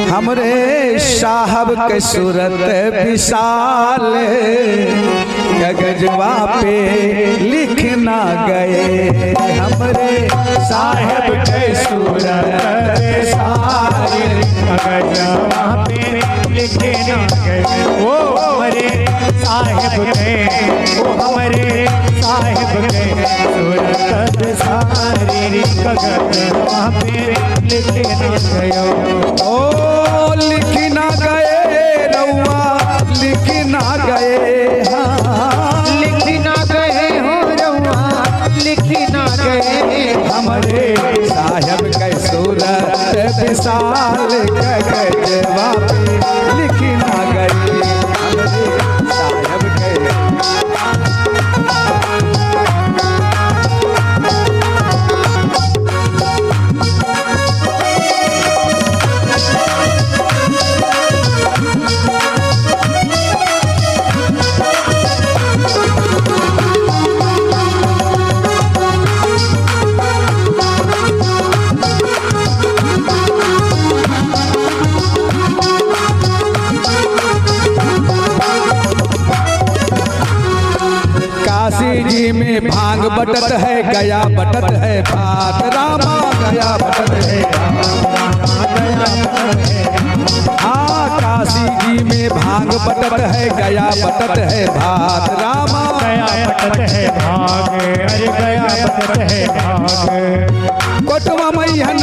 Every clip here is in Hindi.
हमरे साहब के सूरत विशाल गगजवा पे लिखना गए। हमरे साहब के सूरत विशाल गगजवा पे लिखना गए। वो हमारे साहब के, वो हमारे साहब के सूरत सारी गगजवा पे लिखना गए। ओ लिखना गए रउआ लिखना गए, हाँ लिखना गए हो रउआ लिखना गए। हमारे साहब के सूरत विशाल गगजवा पे लिखना गए। हमारे साहब के काशी जी में भांग बटत है, गया बटत है भात, रामा गया बटत है। हाँ काशी जी में भांग बटत है, गया बटत है भात, रामा गया बटत है भाग, अरे गया बटत है भाग। कोटवा मैहन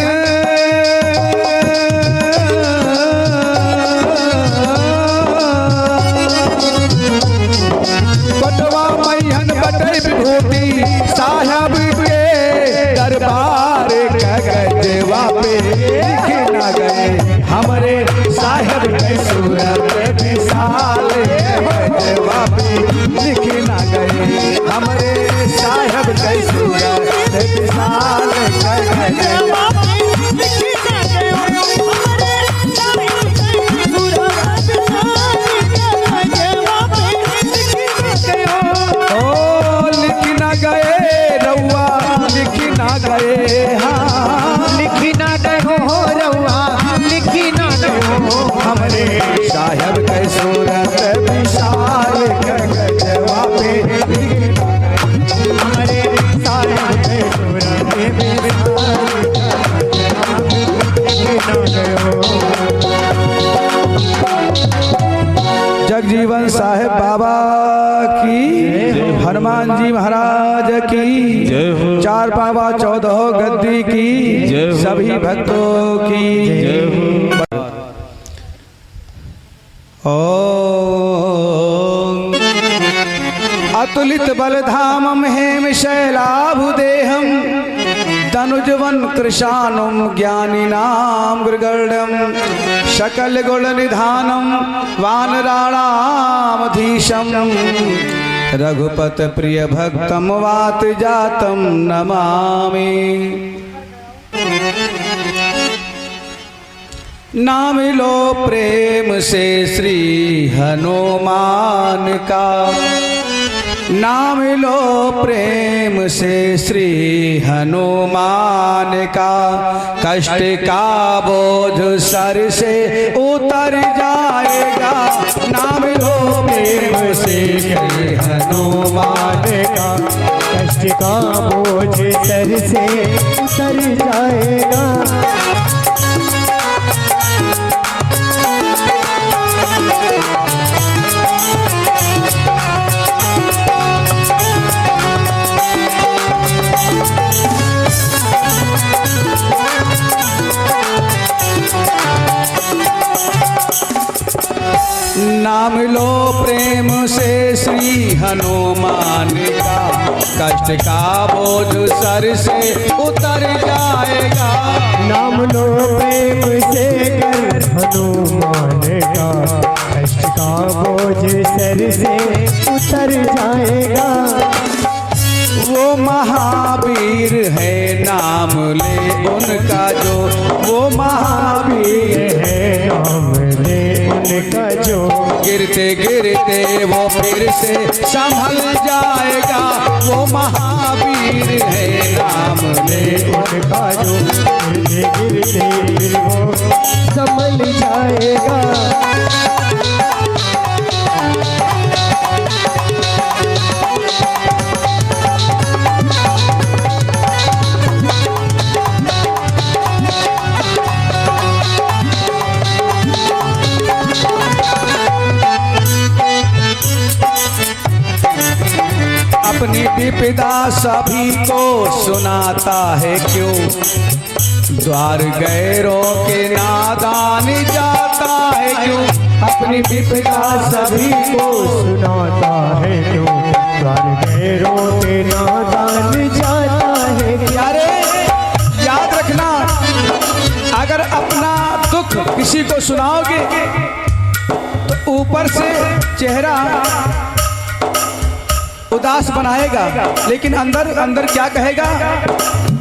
विभूति साहब के दरबार गगजवा पे लिखना गए। हमारे साहब के सूरत विशाल गगजवा पे लिखना गए। हमारे साहब के सूरत विशाल गगजवा गए, हाँ लिखना गए हो रउआ लिखना गए हो। हमरे साहब के सूरत विशाल गगजवा पे हमारे साहब के सूरत विशाल लिखना गए हो। जगजीवन साहेब बाबा की, हनुमान जी महाराज की, चार बाबा 14 गद्दी की, सभी भक्तों की। ओम अतुलित बलधामम हेम शैलाभुदेहम तनुजवन कृशानुम ज्ञानिनाम गुरुगर्डम सकल गुण निधानम वानराणामधीशम रघुपत प्रिय भक्तम वात जातम नमामि। नाम लो प्रेम से श्री हनुमान का, नाम लो प्रेम से श्री हनुमान का, कष्ट का बोझ सर से उतर जाएगा। नाम लो प्रेम से श्री हनुमान का, कष्ट का बोझ सर से उतर जाएगा। नाम लो प्रेम से श्री हनुमान का, कष्ट का बोझ सर से उतर जाएगा। नाम लो प्रेम से कर हनुमान का, कष्ट का बोझ सर से उतर जाएगा। वो महावीर है नाम ले उनका जो, वो महावीर है नाम ले उनका जो, गिरते गिरते वो फिर से संभल जाएगा। वो महावीर है नाम ले उनका जो, गिरते गिरते फिर वो संभल जाएगा। विपदा सभी को सुनाता है क्यों, द्वार गैरों के नादान जाता है क्यों, अपनी विपदा सभी को सुनाता है क्यों, द्वार गैरों के नादान जाता है। प्यारे याद रखना, अगर अपना दुख किसी को सुनाओगे तो ऊपर से चेहरा उदास बनाएगा, लेकिन अंदर अंदर क्या कहेगा,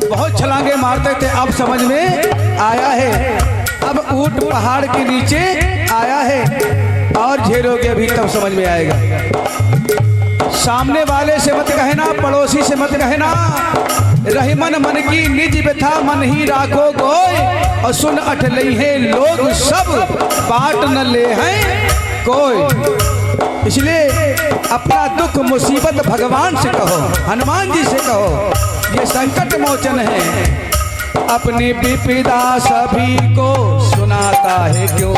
बहुत छलांगे मारते थे अब समझ में आया है, अब ऊंट पहाड़ के नीचे आया है और झेलोगे अभी तब समझ में आएगा। सामने वाले से मत कहना, पड़ोसी से मत कहना, रही मन मन की निज व्यथा मन ही राखो गोय, और सुन अठ लई है लोग सब बाट न ले हैं कोई। इसलिए अपना दुख मुसीबत भगवान से कहो, हनुमान जी से कहो, ये संकट मोचन है। अपनी विपदा सभी को सुनाता है क्यों,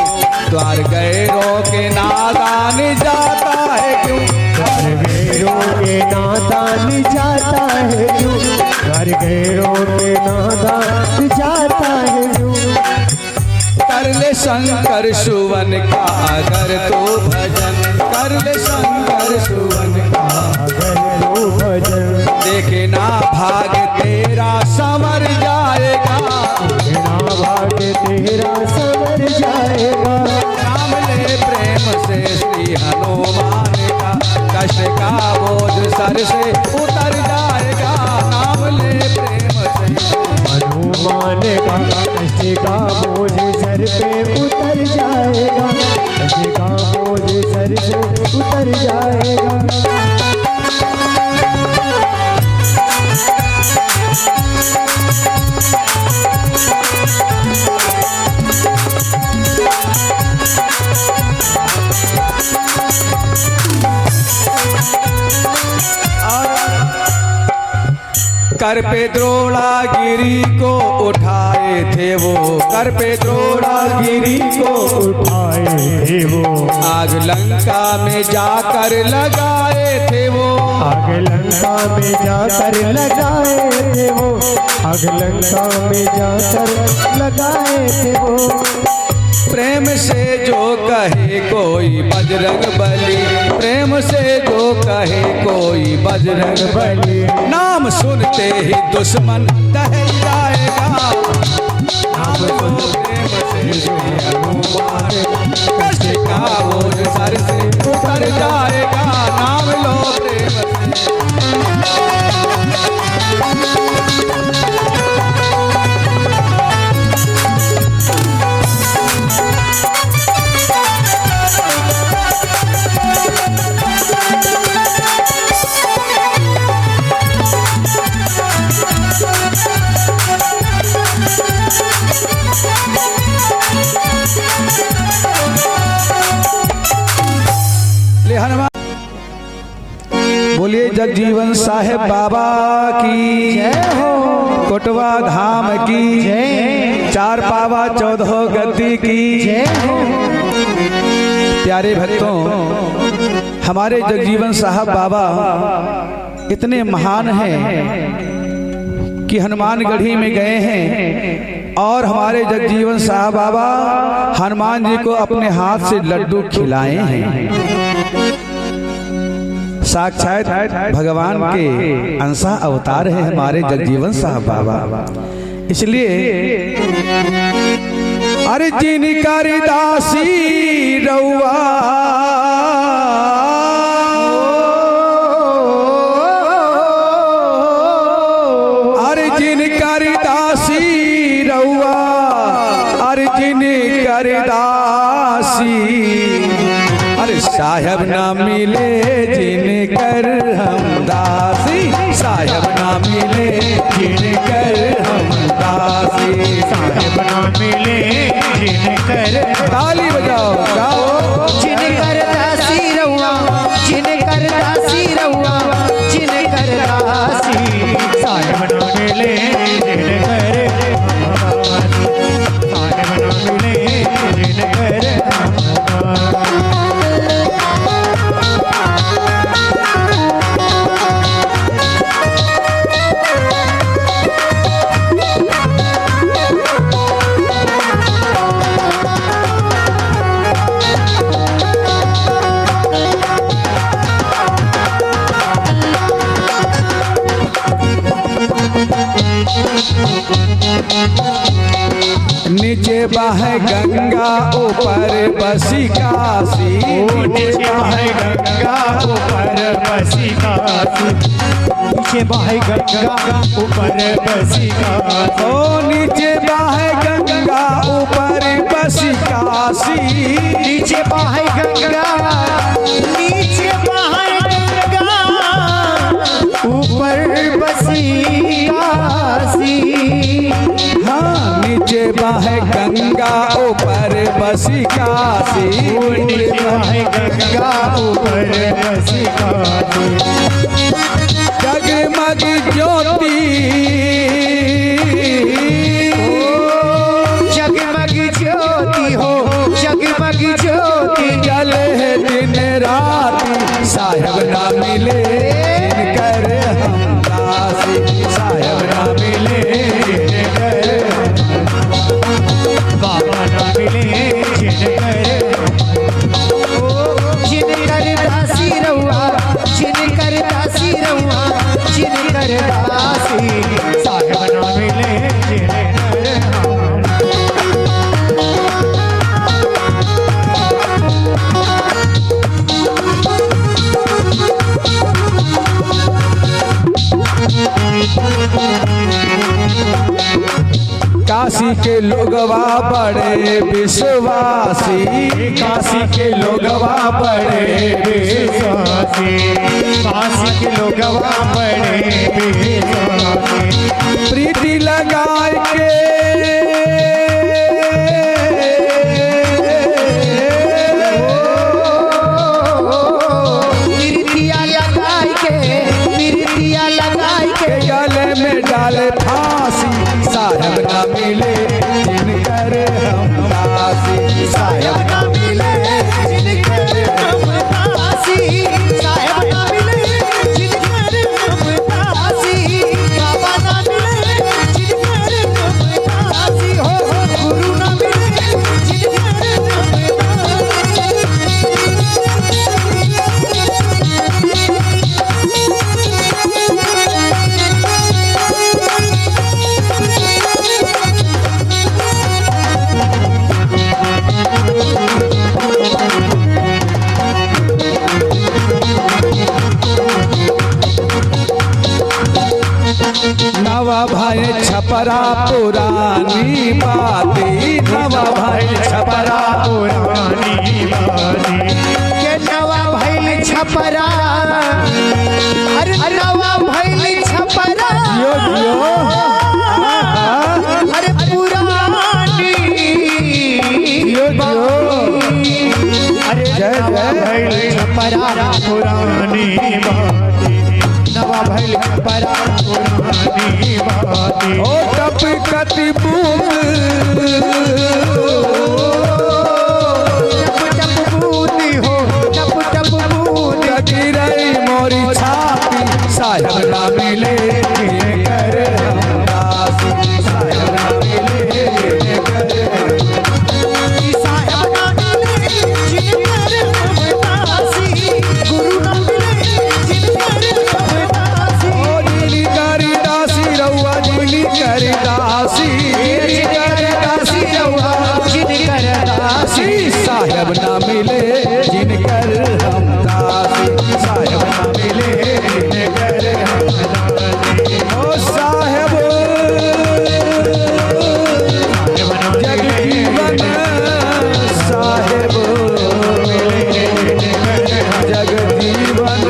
द्वार गैरों के नादान जाता है क्यों, द्वार गैरों के नादान जाता है क्यों, द्वार गैरों के नादान जाता है क्यों। कर ले शंकर सुवन का अगर तो भजन, कर ले शंकर सुवन का अगर तो भजन, देखे ना भाग तेरा संवर जाएगा, बिना भाग तेरा संवर जाएगा। नाम ले प्रेम से श्री हनुमान का, कष्ट का बोझ सर से उतर जाएगा, नाम ले प्रेम से हनुमान का कष्ट का बोझ सर पे उतर जाएगा, कष्ट का बोझ सर से उतर जाएगा। कर पे द्रोणागिरी को उठाए थे वो, कर पे द्रोणागिरी को उठाए थे वो, आग लंका में जाकर लगाए थे वो, आग लंका में जाकर लगाए थे वो, आग लंका में जाकर लगाए थे वो। प्रेम से जो कहे कोई बजरंग बली, प्रेम से जो कहे कोई बजरंग बली, नाम सुनते ही दुश्मन दहल जाएगा, नाम लो प्रेम से श्री हनुमान, कष्ट का बोझ सर से उतर जाएगा, नाम लो प्रेम से। बोलिए जगजीवन साहेब बाबा की जय हो, कोटवा धाम की जय, चार पावा 14 गद्दी की जय हो। प्यारे भक्तों, हमारे जगजीवन साहब बाबा इतने महान हैं कि हनुमानगढ़ी में गए हैं और हमारे जगजीवन साहब बाबा हनुमान जी को अपने हाथ से लड्डू खिलाए हैं। साक्षात भगवान के अंशा अवतार है हमारे जगजीवन साहब बाबा। इसलिए अरे जिन कर दासी रउआ, अरे जिन कर दासी रउआ, अरे जिन कर दासी, अरे साहब ना मिले जिन कर हम दासी, साहब ना मिले जिन कर हम दासी, साहेब ना मिले जिनकर, ताली बजाओ गाओ, जिनकर दासी रउआ, जिनकर दासी रउआ, जिनकर दासी, साहेब ना मिले जिनकर, साहेब ना मिले जिनकर। नीचे बहे गंगा ऊपर बसी काशी, नीचे बहे गंगा ऊपर बसी काशी, नीचे बहे गंगा ऊपर बसी काशी, ओ नीचे बहे गंगा ऊपर बसी काशी, नीचे बहे गंगा, नीचे बहे गंगा ऊपर बसी काशी। हाँ नीचे बहे गंगा ऊपर बसी काशी, नीचे बहे गंगा ऊपर बसी काशी, जगमग ज्योति, जगमग ज्योति हो, जगमग ज्योति जले है दिन रात, साहेब ना मिले जिनकर हम दासी, साहेब ना मिले जिनकर बाबा ना मिले जिनकर, जिनकर दासी रहुआ, जिनकर दासी रहुआ, जिनकर दासी साहेब ना मिले जिनकर। काशी के लोगवा बड़े विश्वासी, काशी के लोगवा बड़े विश्वासी, काशी के लोगवा बड़े विश्वासी, प्रीति लगाए के मिर्तिया लगाई के, मिर्तिया लगाई के गले में डाले फांसी, साहेब ना मिले जिनकर हम दासी, साहेब ना मिले जिनकर हम दासी, साहेब ना मिले जिनकर हम दासी, बाबा ना मिले जिनकर हम दासी हो, गुरु ना मिले जिनकर हम नवा भाई छपरा पुरानी बाती, नवा भाई छपरा पुरानी बाती, के नवा भैल छपरा, अरे नवा भैल छपरा, जियो जियो अरे पुरानी जियो जियो, अरे जय जय छपरा पुरानी बाती, नवा भैल छपरा पुरानी बाती, ओ टप कति बूंद, टप टप बूंदी हो, टप टप बूंदी गिरई मोरी छाती, साहेब ना मिले जिनकर हम दासी, साहेब ना मिले जिनकर साहेब ना मिले जिनकर हम दासी, गुरु ना मिले जिनकर हम दासी, ओ जिनी करी दासी रउआ, जिनी करी दासी, जिनी करी दासी रउआ, जिनकर दासी दासी साहेब ना मिले जिनकर हम दासी, साहेब ना मिले जिनकर हम दासी, ओ साहेब जगजीवन साहेब, जगजीवन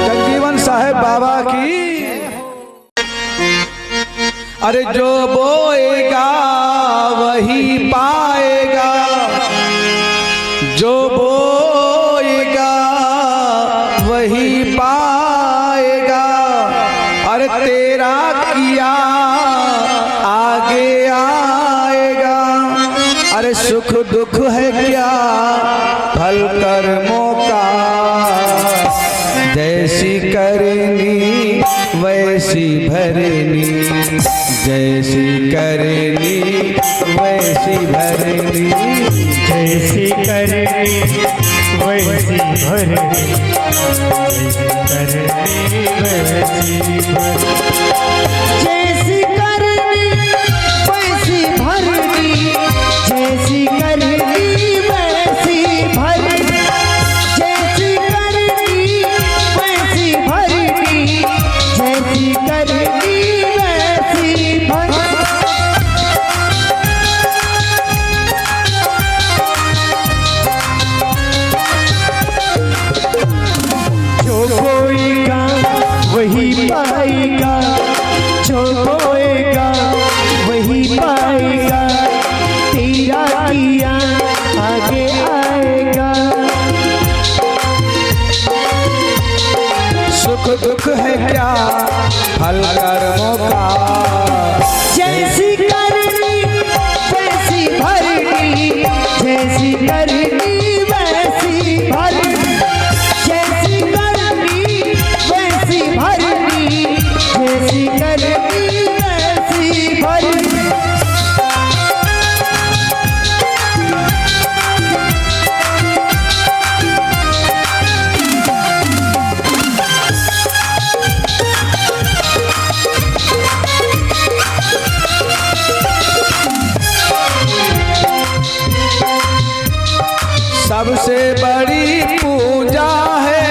जगजीवन साहेब बाबा की। अरे जो बोएगा वही पाएगा, जो बोएगा वही पाएगा, अरे तेरा किया आगे आएगा, अरे सुख दुख है क्या फल कर्मों का, जैसी करनी वैसी भरनी, जैसी करनी वैसी भरनी, जैसी करनी वैसी भरनी, जैसी करनी वैसी भरनी, जैसी करनी वैसी भरनी, जैसी करनी वैसी भरनी, जैसी करनी वैसी भरनी। जो बोएगा वही पाएगा, जो बोएगा वही पाएगा, तेरा किया आगे आएगा। सुख दुख है क्या फल कर्मों का, जैसी करनी वैसी भरनी, जैसी करनी वैसी भरनी, जैसी करनी वैसी भरनी, जैसी करनी वैसी भरनी। सबसे बड़ी पूजा है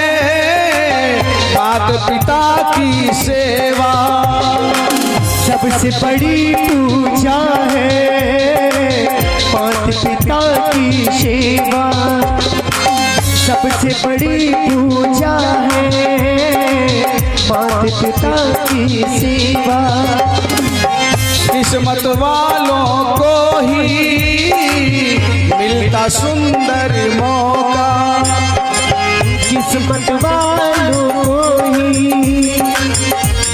माता पिता की सेवा, सबसे बड़ी पूजा है माता पिता की सेवा, सबसे बड़ी पूजा है माता पिता की सेवा। किस्मत वालों को ही मिलता सुंदर मौका, किस्मत वालों को ही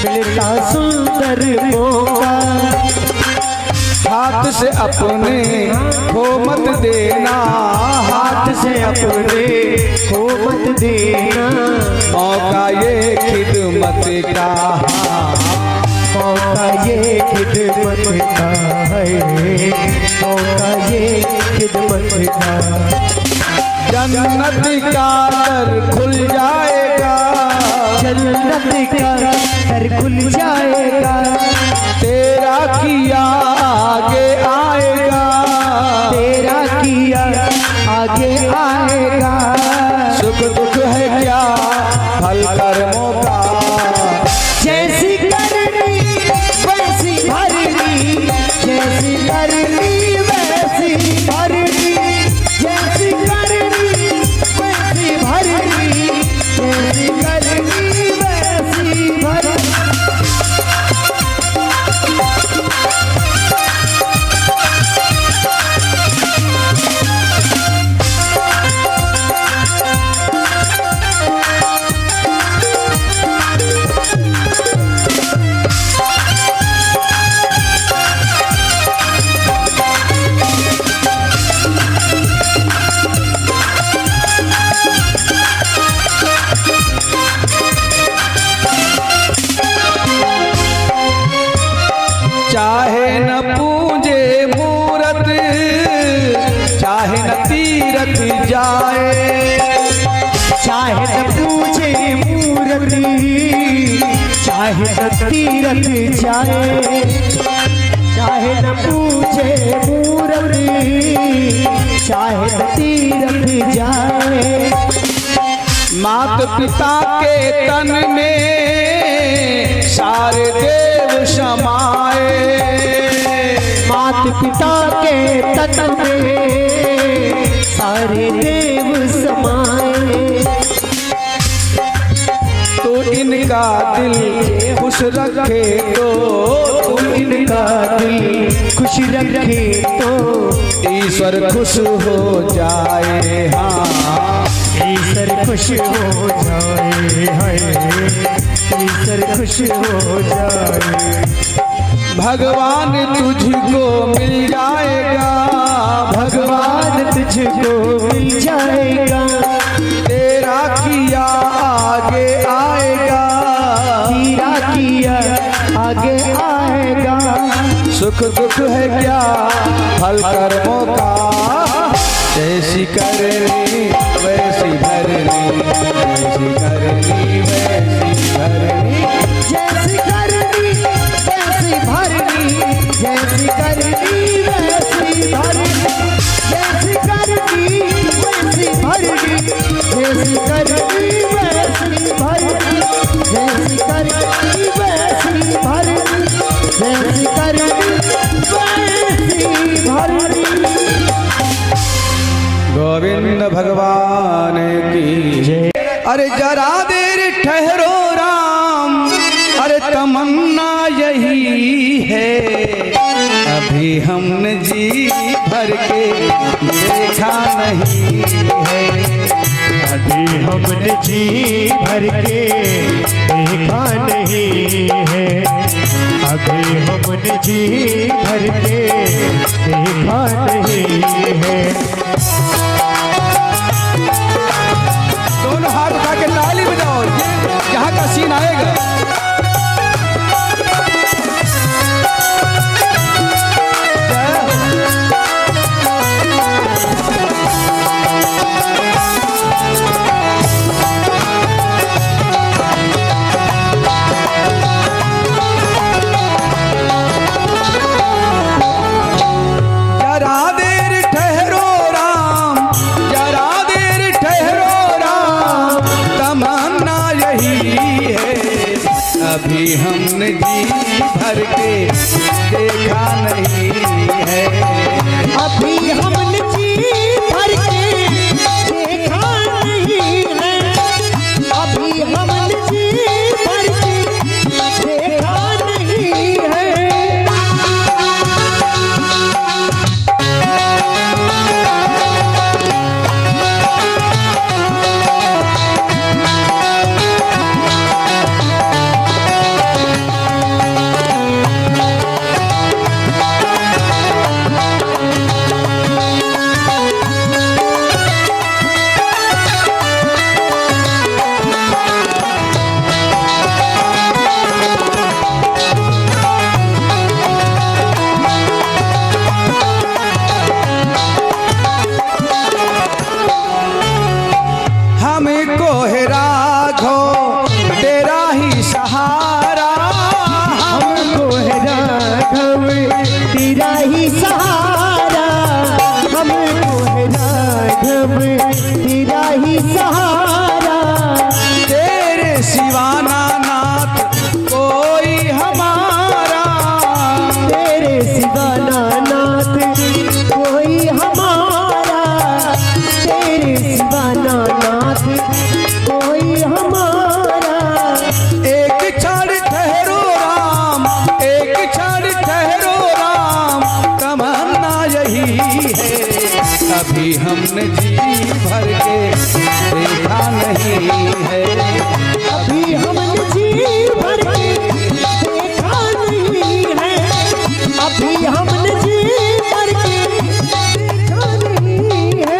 मिलता सुंदर मौका। हाथ से अपने खो मत देना, हाथ से अपने को मत देना, मौका ये खिदमत का, मौका ये खिदमत का है, मौका ये खिदमत का। जन्नत का दर खुल जाएगा, जन्नत का दर खुल जाएगा, तेरा किया आगे आएगा, तेरा किया आगे आएगा। सुख दुख है क्या फल कर्मों का, जैसी करनी वैसी भरनी, जैसी करनी वैसी भरनी, जैसी करनी वैसी भरनी, जैसी करनी वैसी भरनी। चाहे न पूजे मूरत, चाहे न तीरथ जाए, चाहे न पूजे मूर्ति, चाहे न तीरथ जाए, चाहे न पूजे मूर्ति, चाहे न तीरथ जाए। मात पिता के तन में सारे देव समाए, मात पिता के तन में सारे देव समाए। तो इनका दिल खुश रखे तो इनका दिल खुश रखे तो ईश्वर खुश हो जाए। हाँ ईश्वर खुश हो जाए, हाय ईश्वर खुश हो जाए। भगवान तुझको मिल जाएगा, भगवान तुझको मिल जाएगा, तेरा किया आगे आएगा, तेरा किया आगे आएगा। सुख दुख है क्या फल कर्मों का, जैसी करनी वैसी भरनी। अरे जरा देर ठहरो राम, अरे तमन्ना यही है, अभी हमने जी भर के देखा नहीं है। अभी हमने जी भर के देखा नहीं है, अभी हमने जी भर के देखा नहीं है। दोनों हाथ उठा के ताली बजाओ, ये यहाँ का सीन आएगा। जरा देर ठहरो राम, जरा देर ठहरो राम, तमन्ना यही है, अभी हमने जी भर के देखा नहीं है। अभी हमने जी भर के देखा नहीं है, अभी हमने जी भर के देखा नहीं है। हमको है राघो तेरा ही सहारा, हमको है राघव तेरा ही सहारा, हमको है राघव तेरा ही सहारा। तेरे सिवाना नाथ कोई हमारा, तेरे सिवाना नाथ कोई हमारा, तेरे सिवाना नाथ कोई हमारा। एक क्षण ठहरो राम, एक क्षण ठहरो राम, तमन्ना यही है, अभी हमने जी भर के देखा नहीं है। अभी हमने जी भर के देखा नहीं है, अभी हमने जी भर के देखा नहीं है।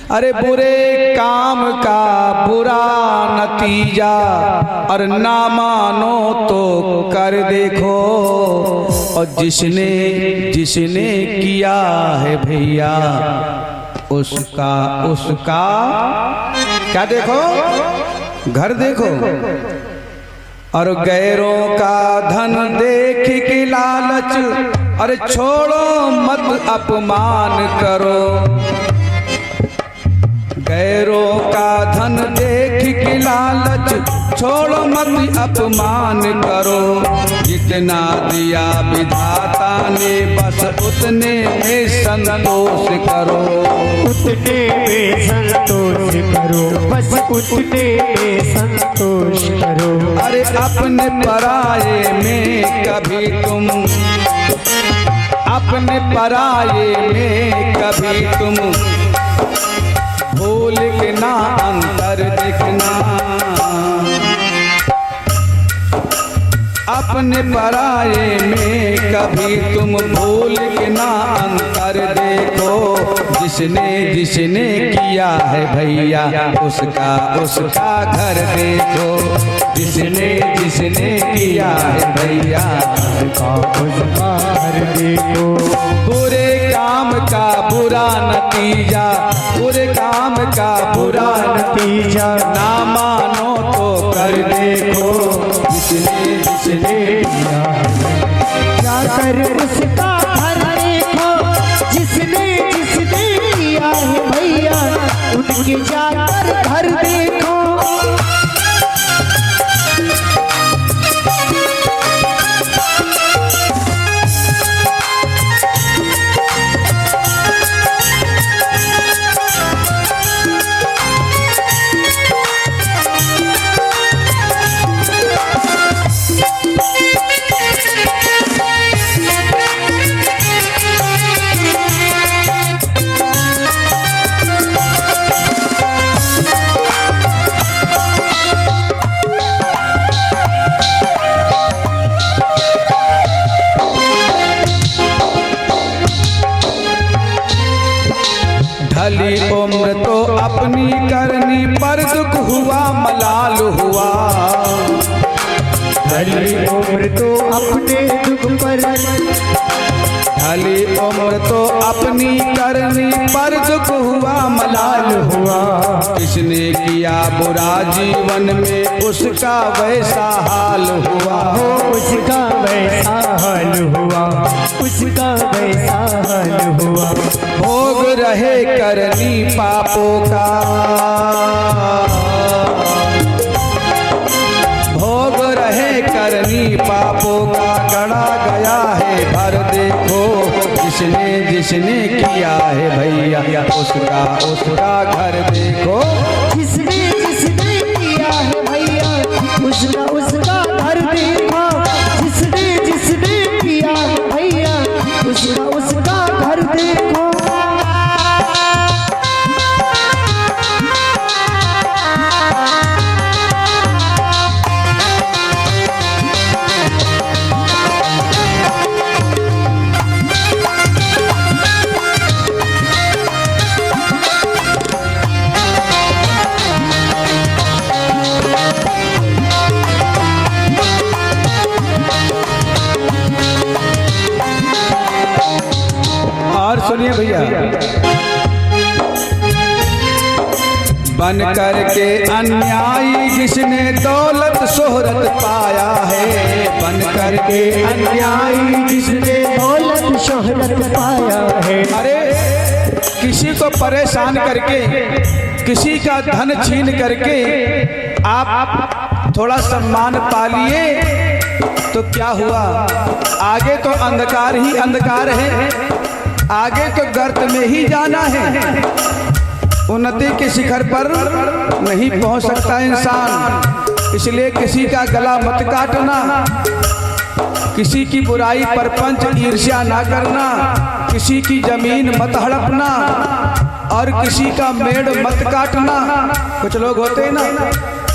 अरे बुरे काम का बुरा नतीजा, और ना मानो तो कर देखो, और जिसने जिसने किया है भैया उसका उसका क्या देखो, घर देखो। और गैरों का धन देख के लालच, अरे छोड़ो मत अपमान करो। गैरों का धन देख के लालच, छोड़ो मत अपमान करो। जितना दिया विधाता ने बस उतने में संतोष करो, उतने में संतोष करो, बस उतने में संतोष करो। अरे अपने पराये में कभी तुम, अपने पराये में कभी तुम भूल के ना अंतर दिखना। अपने पराये में कभी तुम भूल के ना अंतर देखो। जिसने जिसने किया है भैया उसका उसका घर देखो। जिसने जिसने किया है भैया उसका उसका घर देखो। बुरे काम का बुरा नतीजा, बुरे काम का बुरा नतीजा ना मानो तो कर देखो। जिसने जिसने किया जाकर उसका घर देखो। जिसने जिसने किया है भैया उनके जाकर घर देखो। ढली उम्र तो अपनी करनी पर दुख हुआ मलाल हुआ। ढली उम्र तो अपने दुख पर ढली उम्र तो अपनी करनी पर दुख हुआ मलाल हुआ। किसने किया बुरा जीवन में उसका वैसा हाल हुआ। हो उसका वैसा हाल हुआ। उसका वैसा हाल हुआ। भोग रहे करनी पापों का, भोग रहे करनी पापों का गड़ा गया है भर देखो। जिसने जिसने किया है भैया उसका उसका घर देखो। जिसने जिसने किया है भैया उसका उसका घर देखो। जिसने जिसने किया है भैया उसका उसका घर देखो। और सुनिए भैया, बन करके अन्यायी जिसने दौलत शोहरत पाया है। बन करके अन्यायी जिसने दौलत शोहरत पाया है। अरे किसी को परेशान करके, किसी का धन छीन करके आप थोड़ा सम्मान पा लिए तो क्या हुआ? आगे तो अंधकार ही अंधकार है, आगे तो गर्त में ही जाना है। उन्नति के शिखर पर नहीं पहुंच सकता इंसान, इसलिए किसी का गला मत काटना, किसी की बुराई पर पंच ईर्ष्या ना करना, किसी की जमीन मत हड़पना और किसी का मेड़ मत काटना। कुछ लोग होते हैं ना,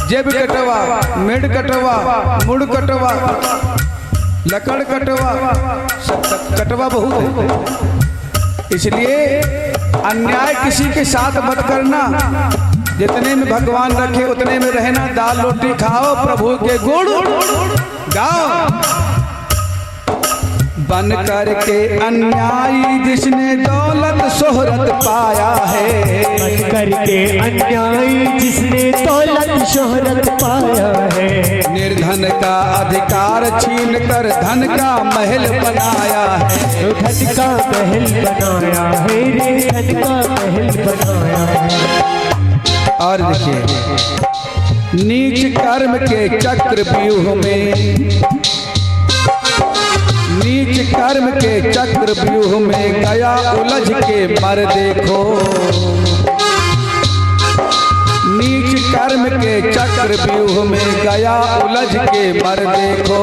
जेब कटवा, मेड़ कटवा, मुड़ कटवा, लकड़ कटवा, कटवा बहुत है। इसलिए अन्याय किसी के साथ मत करना। जितने में भगवान रखे उतने में रहना। दाल रोटी खाओ, प्रभु के गुण गाओ। बन करके अन्यायी जिसने दौलत शोहरत पाया है। बन करके अन्यायी जिसने दौलत शोहरत पाया है। निर्धन का अधिकार छीन कर धन का महल बनाया है। धन का महल बनाया है रे, धन का महल बनाया है। और देखिए, नीच कर्म के चक्र व्यूह में, नीच कर्म के चक्र व्यूह में गया उलझ के मर देखो। नीच कर्म के चक्र व्यूह में गया उलझ के मर देखो।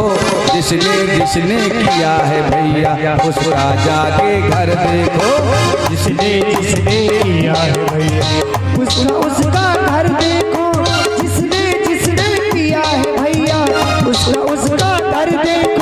जिसने जिसने किया है भैया उसका जाके घर देखो। जिसने जिसने किया है भैया उसका उसका घर देखो। जिसने जिसने किया है भैया उसका उसका घर देखो।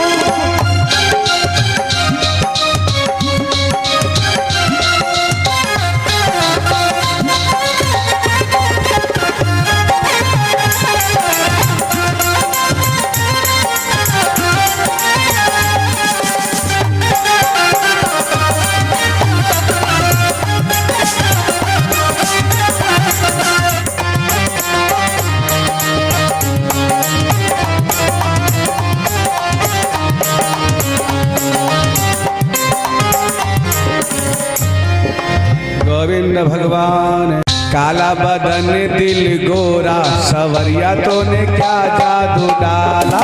काला बदन दिल गोरा सवरिया तो ने क्या जादू डाला।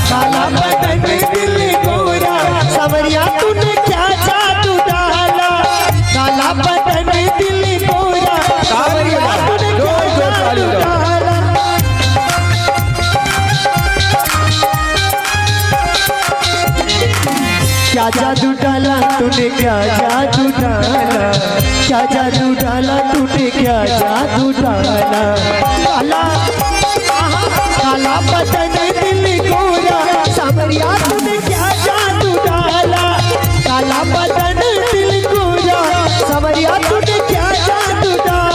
काला बदन दिल गोरा सवरिया तूने क्या जादू डाला। काला बदन दिल गोरा सवरिया तूने क्या जादू डाला। क्या जादू डाला तूने क्या जादू डाला। क्या जादू डाला तूने क्या जादू डाला। काला काला बदन दिल गोरा सावरिया तूने क्या जादू डाला। काला बदन दिल गोरा सावरिया तूने क्या जादू डाला।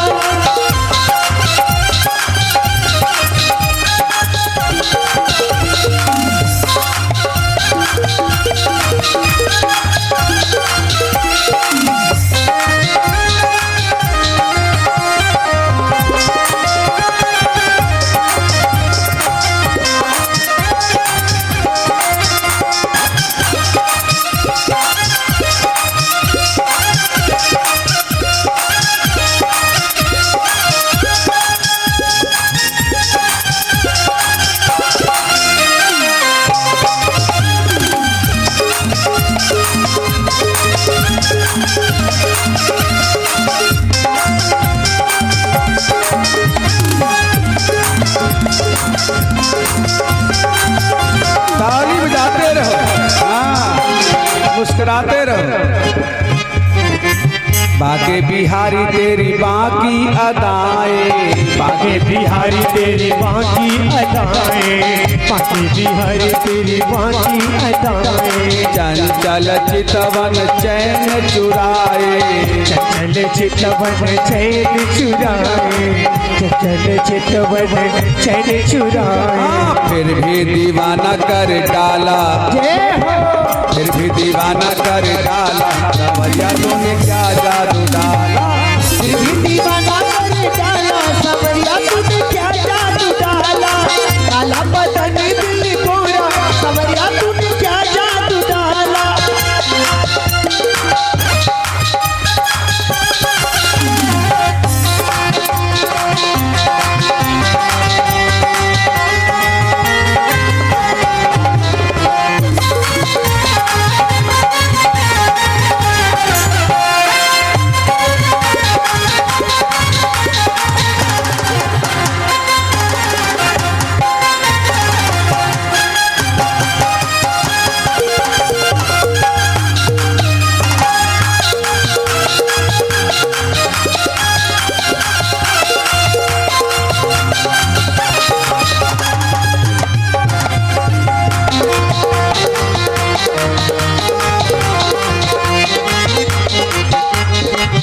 ताली बजाते रहो, हाँ मुस्कुराते रहो। बाके बिहारी तेरी बाकी अदाएं, बाके बिहारी तेरी बाकी अदाएं। बाके बिहारी तेरी बाकी अदाएं। चंचल चितवन चैन चुराए। चंचल चितवन चैन चुराए। चंचल चितवन चैन चुराए। फिर भी दीवाना कर डाला। फिर भी दीवाना कर डाला सवरिया तूने क्या जादू डाला। फिर भी दीवाना कर डाला सवरिया तूने क्या जादू डाला। काला बदन दिल गोरा सवरिया तूने क्या जादू डाला।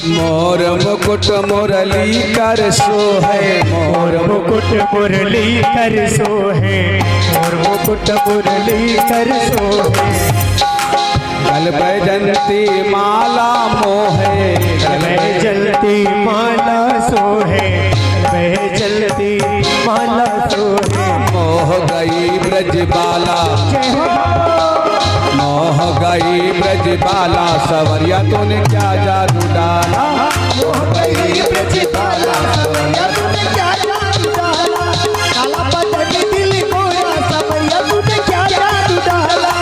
मोर मुकुट मुरली कर सो है। मोर मुकुट मुरली कर सो है। मोर मुकुट मुरली कर सो है। कल बैजंती माला मोहे। वह जलती माला सो है। वह जलती माला सो है। मोह गई ब्रजबाला। मोह गई ब्रजबाला सवरिया तूने क्या जादू डाला। मोह गई ब्रजबाला सवरिया तूने क्या जादू डाला। काला बदन दिल गोरा सवरिया तूने क्या जादू डाला।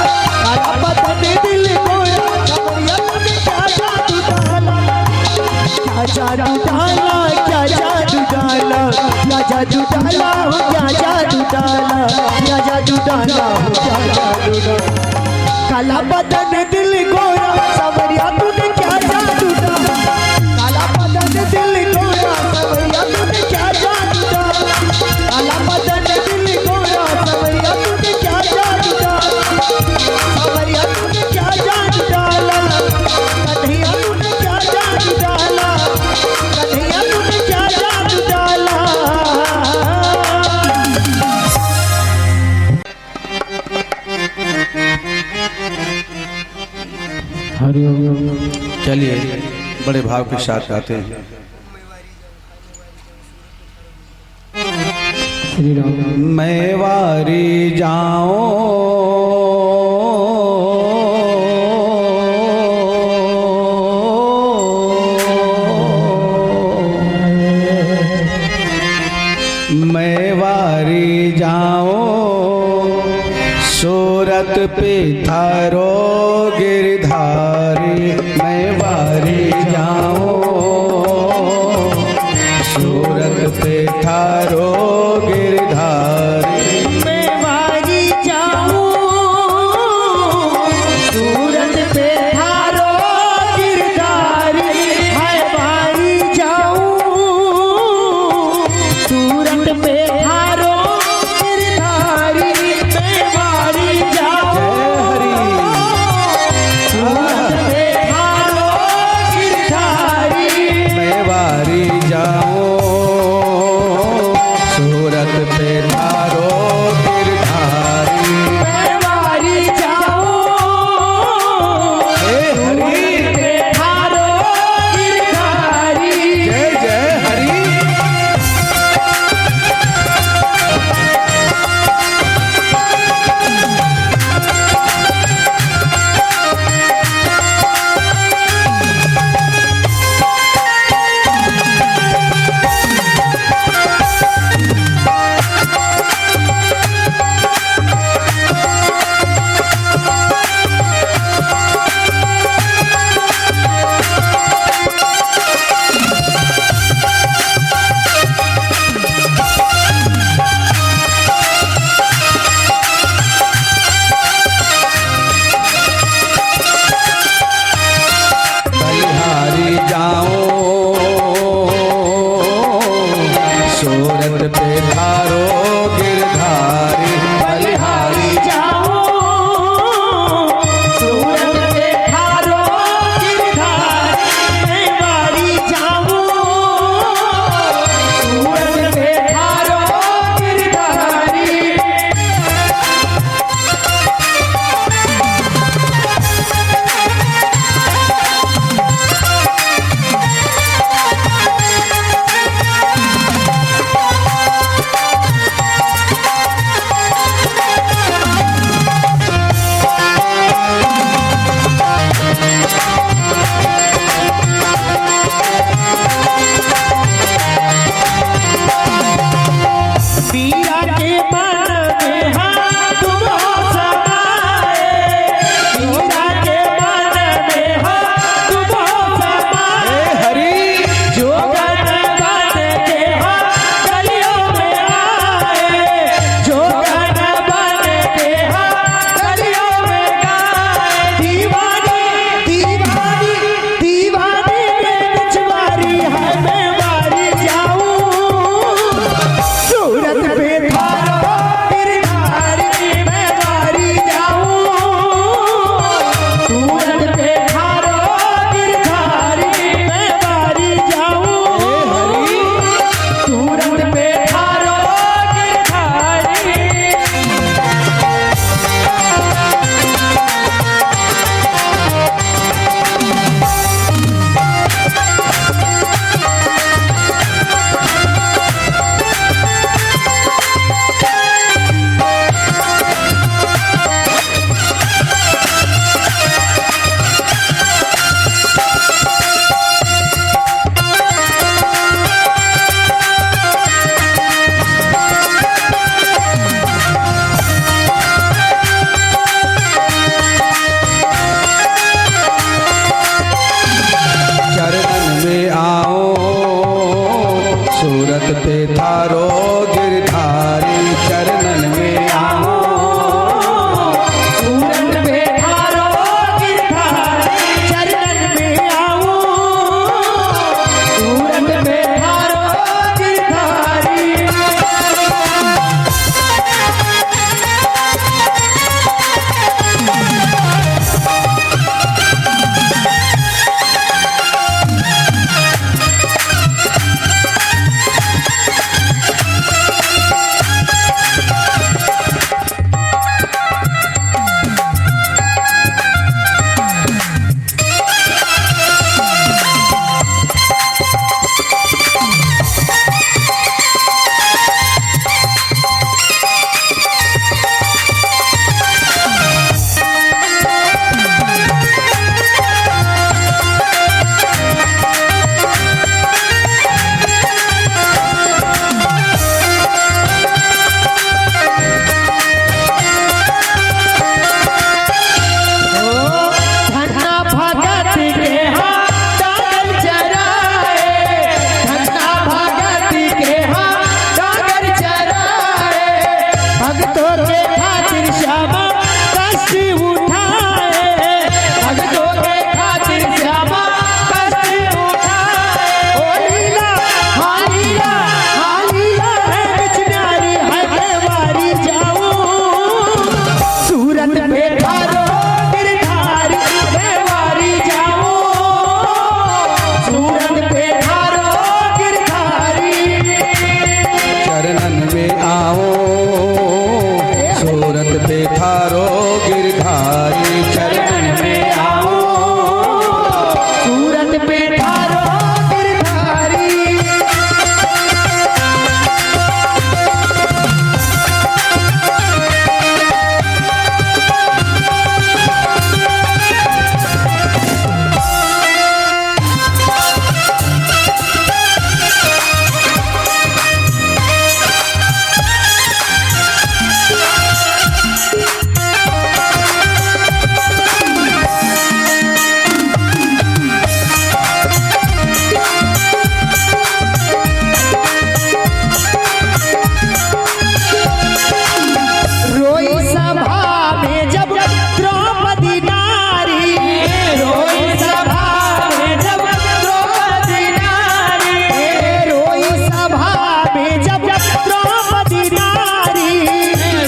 काला बदन दिल गोरा सवरिया तूने क्या जादू डाला। क्या जादू डाला क्या जादू डाला। क्या जादू डाला हो क्या जादू डाला। क्या जादू डाला हो क्या जादू डाला। काला बदन दिल गोरा सवरिया तूने क्या जादू डाला। काला बदन दिल गोरा सवरिया तूने क्या जादू डाला। काला बदन दिल गोरा सवरिया तूने क्या जादू डाला। सवरिया तूने क्या जादू डाला। कन्हैया तूने क्या जादू डाला। कन्हैया तूने क्या जादू डाला। चलिए बड़े भाव के साथ गाते हैं। श्री राम। मैं वारी जाऊं जाओ सूरत पे थारो गिरधारी मैं वारी जाऊं सूरत पे थारो गिरधारी मैं वारी जाऊं सूरत पे थारो गिरधारी है वारी जाऊं सूरत पे थारो गिरधारी मैं वारी जाऊं सूरत पे थारो गिरधारी मैं वारी जाऊं सूरत पे थारो गिरधारी मैं वारी जाऊं हे हरि पे थारो गिरधारी जय जय हरि बलिहारी जाऊं सूरत पे थारो गिरधारी बलिहारी जाऊं सूरत पे थारो गिरधारी मैं वारी जाऊं सूरत पे थारो गिरधारी पीरा के मन में हाथ तुम हो समाए पीरा के मन में हाथ तुम हो समाए हे हरि जोगन बन के हाथ गलियों में आए जोगन बन के हाथ गलियों में गाए दीवानी दीवानी दीवानी में बिचवारी है मैं वारी जाऊं सूरत पे थारो भक्तों के खातिर श्यामा कष्ट उठाए, भक्तों के खातिर श्यामा कष्ट उठाए। ओ लीला हाँ लीला है बिचनारी है बेवारी जाऊं, सूरत पे थारो गिरधारी बेवारी जाऊं, सूरत पे थारो गिरधारी। चरणन में आओ सूरत पे थारो गिरधारी, चरणन में आओ सूरत पे थारो गिरधारी। रोई सभा में जब द्रौपदी नारी, रोई सभा में जब द्रौपदी नारी, रोई सभा में जब द्रौपदी नारी,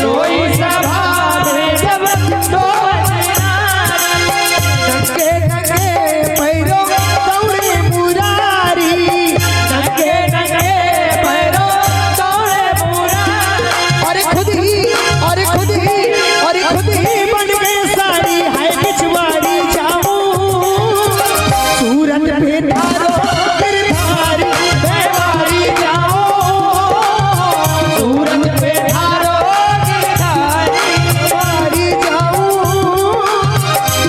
रोई सभा में जब द्रौपदी नारी। नंगे नंगे पैरों दौड़े मुरारी, नंगे नंगे पैरों दौड़े मुरारी। अरे खुद ही बन गए साड़ी है बिचवारी जाऊं, सूरत पे थारो गिरधारी बेवारी जाऊं, सूरत पे थारो गिरधारी बेवारी जाऊं,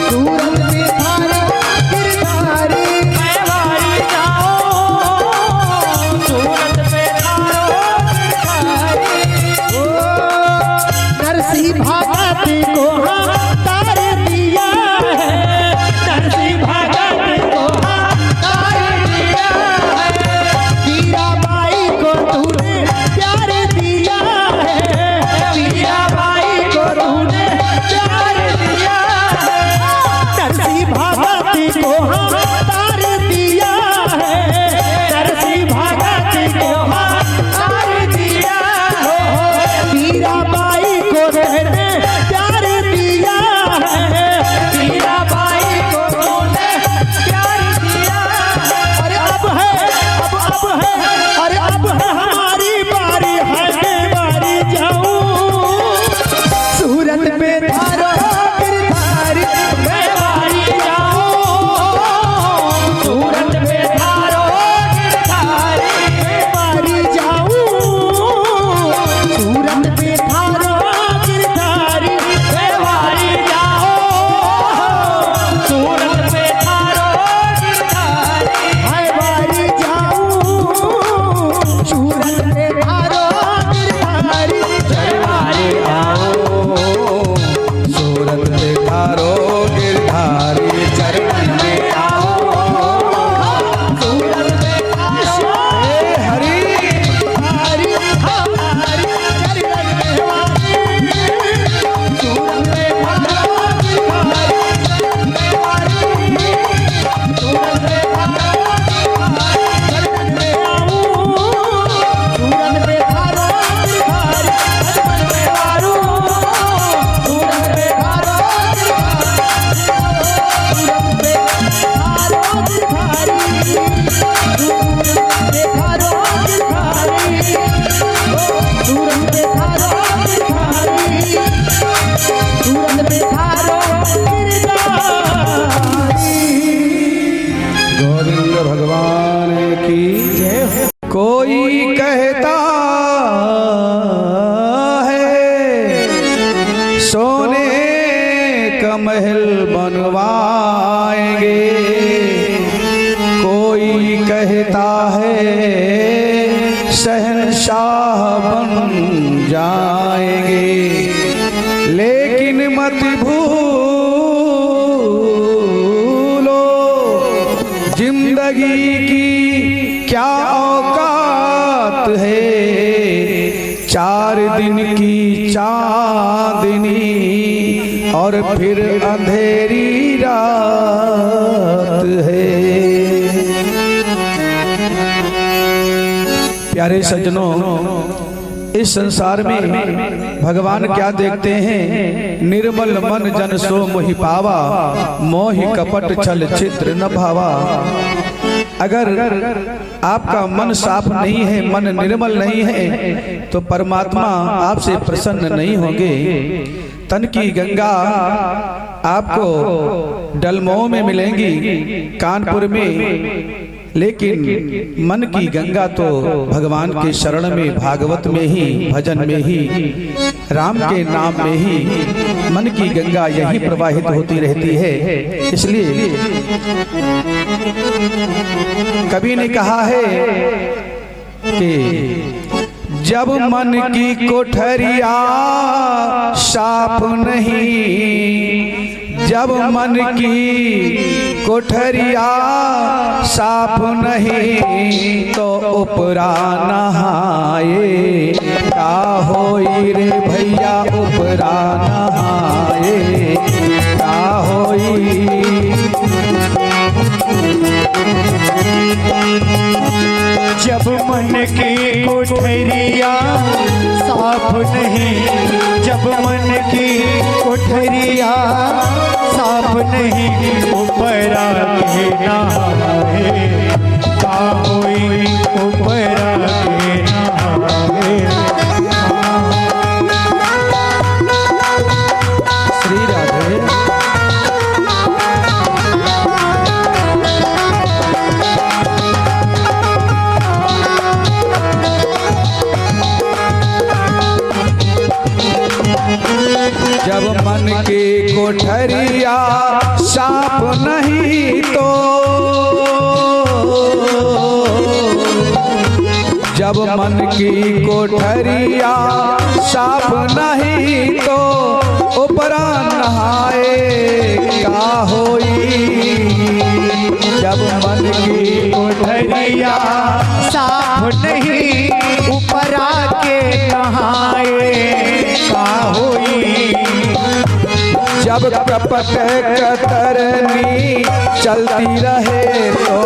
सूरत पे थारो गिरधारी बेवारी जाऊं, सूरत पे थारो गिरधारी। ओ नरसिंह भगत को तार दिया है, नरसिंह भगत को तार दिया है, मीराबाई को तूने प्यार दिया है, मीराबाई को तूने प्यार दिया है। नरसिंह भगत को तार दिया है, नरसिंह भगत को तार दिया है, मीराबाई को रहने प्यार दिया है, मीराबाई को तूने प्यार दिया है। अरे अब है अरे अब है हमारी बारी है बेवारी जाऊं, सूरत पे थारो गिरधारी बेवारी जाऊं, सूरत पे थारो गिरधारी बेवारी जाऊं, सूरत पे थारो गिरधारी बेवारी जाऊं, सूरत पे थारो गिरधारी बेवारी जाऊं, सूरत पे थारो गिरधारी बेवारी आओ सूरत पे थारो गिरधारी, चरणन में आओ सूरत पे थारो हे हरि हमारी हमारी चरण में वारी, सूरत पे थारो गिरधारी चरण में वारी, सूरत पे थारो गिरधारी चरण में आऊं, सूरत पे थारो गिरधारी चरण में वारूं, सूरत पे थारो गोविंद भगवान की जय हो। कोई कहता है सोने का महल बनवाएंगे, कोई कहता है शहंशाह बन जाएंगे, लेकिन मत भूलो जिंदगी की क्या औकात है, 4 दिन की चांदनी और फिर अंधेरी रात है। प्यारे सज्जनों, इस संसार में भगवान क्या देखते हैं? निर्मल मन जन सो मोहि पावा, मोहि कपट छल छिद्र न भावा। अगर आपका मन साफ नहीं है, मन निर्मल नहीं है, तो परमात्मा आपसे प्रसन्न नहीं होंगे। तन की गंगा आपको डलमऊ में मिलेंगी, कानपुर में, लेकिन मन की गंगा तो भगवान के शरण में, भागवत में ही, भजन में ही, राम के नाम में ही मन की गंगा यही प्रवाहित होती रहती है। इसलिए कवि ने कहा है कि जब मन की कोठरिया साफ नहीं, जब मन की कोठरिया साफ नहीं, तो उपरा नहाए का होई रे भैया, उपरा नहाए का होई। जब मन की कोठरिया साफ नहीं, जब मन की कोठरिया साफ नहीं, उपरा के नहाए का होई, उपरा के नहाए। श्री राधे। जब मन की कोठरिया साफ नहीं, तो जब मन की कोठरिया साफ नहीं, तो उपरा नहाए का होई। जब मन की कोठरिया साफ नहीं, उपरा के नहाए का होई। जब कपट कतरनी चलती रहे, तो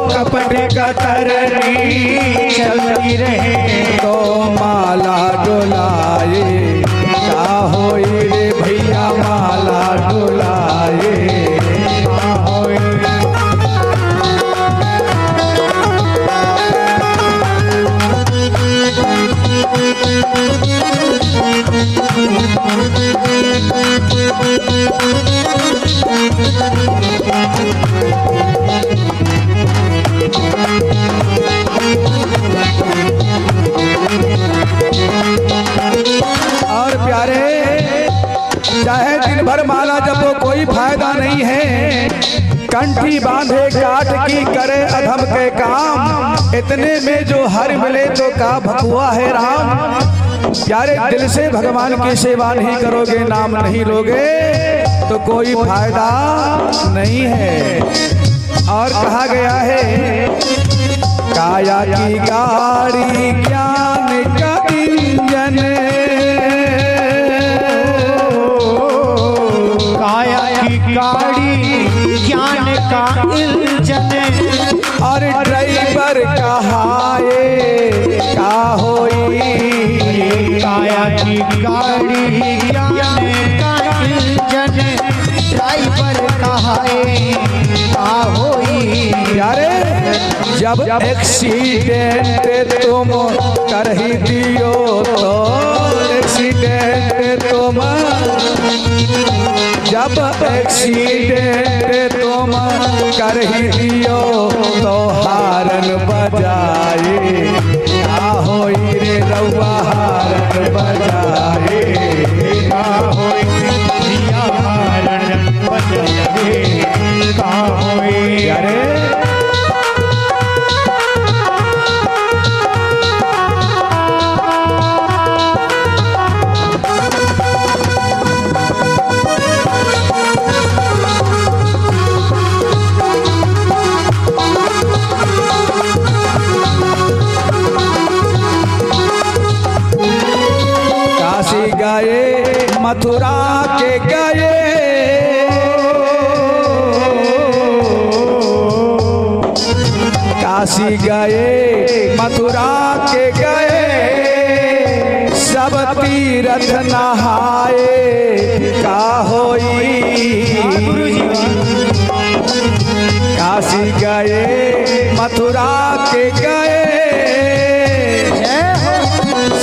कपट कतरनी चलती रहे, तो माला डोलाए का होई रे भैया, माला डोलाए का होई। और प्यारे, चाहे दिन भर माला जपो कोई फायदा नहीं है, कंठी बांधे काट की करे अधम के काम, इतने में जो हर मिले तो का भकुआ है राम। प्यारे, दिल से भगवान की सेवा नहीं करोगे, नाम नहीं लोगे, तो कोई फायदा नहीं है। और कहा गया है, काया की गाड़ी ज्ञान का इंजन, काया की गाड़ी ज्ञान का इंजन, और ड्राइवर कहाए का होई। काया की गाड़ी ज्ञान का इंजन, ड्राइवर कहाए का होई। यारे, जब एक्सीडेंट तुम कर ही दियो, तो एक्सीडेंट तुम, जब एक्सीडेंट तुम कर ही दियो, तो हारन बजाए का होई रे रउआ, हारन बजाए का होई। दिया हारन बजाए का होई। यारे, गए मथुरा के गए, काशी गए मथुरा के गए, सब तीरथ नहाए का होई। काशी गए मथुरा के गए,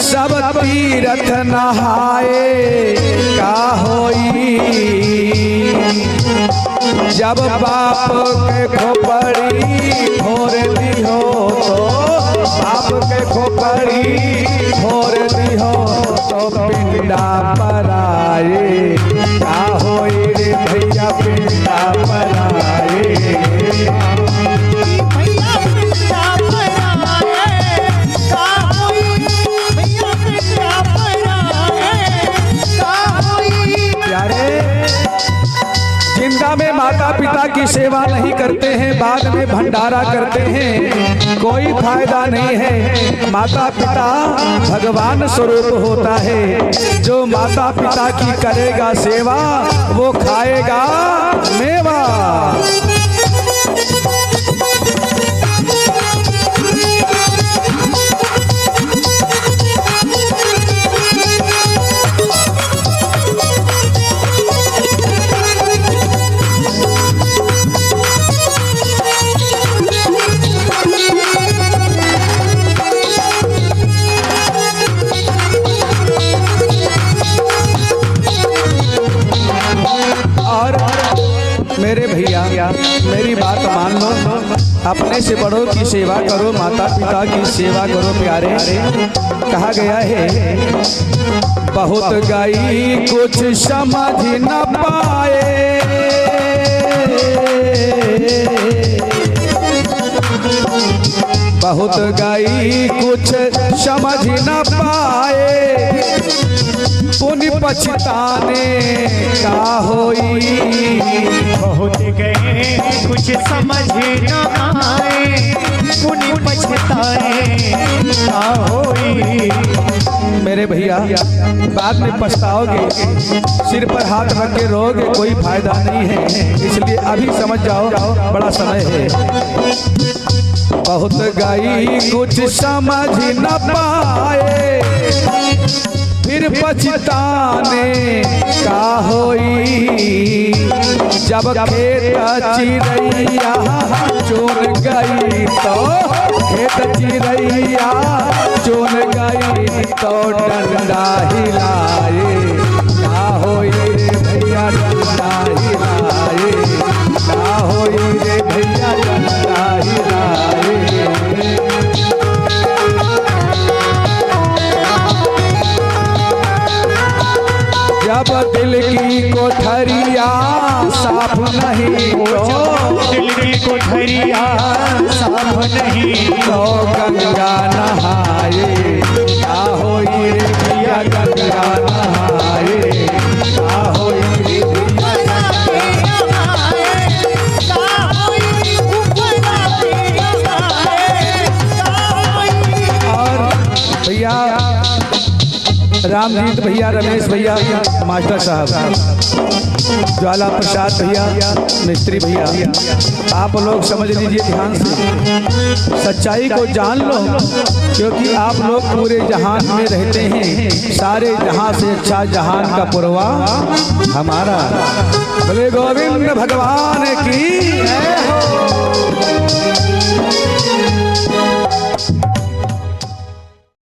सब तीरथ नहाए का होई। जब बाप के खोपड़ी फोड़ दी हो तो, बाप के खोपड़ी फोड़ दी हो तो पिंडा पर आए का होई रे भैया, पिंडा पर आए। जिंदा में माता पिता की सेवा नहीं करते हैं, बाद में भंडारा करते हैं, कोई फायदा नहीं है। माता पिता भगवान स्वरूप होता है, जो माता पिता की करेगा सेवा वो खाएगा मेवा। मेरे भैया मेरी बात मान लो, अपने से बड़ों की सेवा करो, माता पिता की सेवा करो प्यारे। कहा गया है बहुत गई कुछ समझ न पाए, बहुत गई कुछ समझ न पाए, पुण्य पछताने का होई। बहुत गए कुछ समझ न आए, पुण्य पछताए का होई। मेरे भैया बाद में पछताओगे, सिर पर हाथ रख के रोगे, कोई फायदा नहीं है। इसलिए अभी समझ जाओ, बड़ा समय है। बहुत गई कुछ समझ न पाए, फिर पछताने का होई। जब खेत चिरैया चुन गई तो, खेत चिरैया चुन गई तो डंडा हिलाए का होई रे भैया, डंडा हिलाए का होई रे भैया, डंडा हिलाए। जब दिल की कोठरिया साफ नहीं तो, दिल की कोठरिया साफ नहीं तो गंगा नहाए का होई रे भैया, गंगा नहाए का होई रे भैया। और भैया रामजीत भैया, रमेश भैया, मास्टर साहब, ज्वाला प्रसाद भैया, मिस्त्री भैया, आप लोग समझ लीजिए ध्यान से, सच्चाई को जान लो, क्योंकि आप लोग पूरे जहान में रहते हैं। सारे जहां से अच्छा जहान का पुरवा हमारा। बोले गोविंद भगवान की।